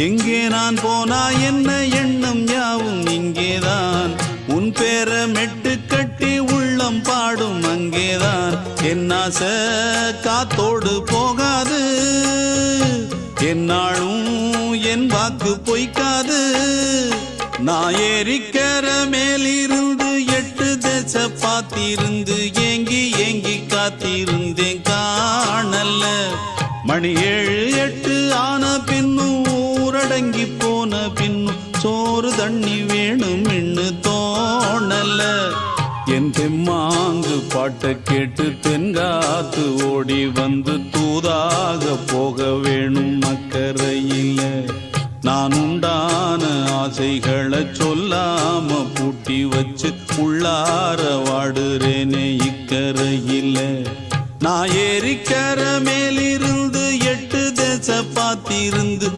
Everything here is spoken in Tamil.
எங்கே நான் போனா என்ன எண்ணம் யாவும் இங்கேதான். உன் பேர மெட்டு கட்டி உள்ளம் பாடும் அங்கேதான். என் ஆசை காத்தோடு போகாது, என்னாலும் என் வாக்கு பொய்க்காது. நான் ஏறிக்கர மேலிருந்து 8 தேச பார்த்திருந்து ஏங்கி ஏங்கி காத்திருந்தேன் காணல்ல. மணி 7 8 ஆன பின்னும் ஊரடங்கி போன பின்னும் சோறு தண்ணி வேணும் இன்னு தோணல்ல. என் தெம்மாங்கு பாட்டை கேட்டு தென்காத்து ஓடி வந்து தூதாக போக வேணும் அக்கறையில. நான் உண்டான ஆசைகளை சொல்லாம பூட்டி வச்சு உள்ளார வாடுறேனே இக்கரையில. நான் ஏறிக்கர மேலிருந்து 8 தேச பார்த்திருந்து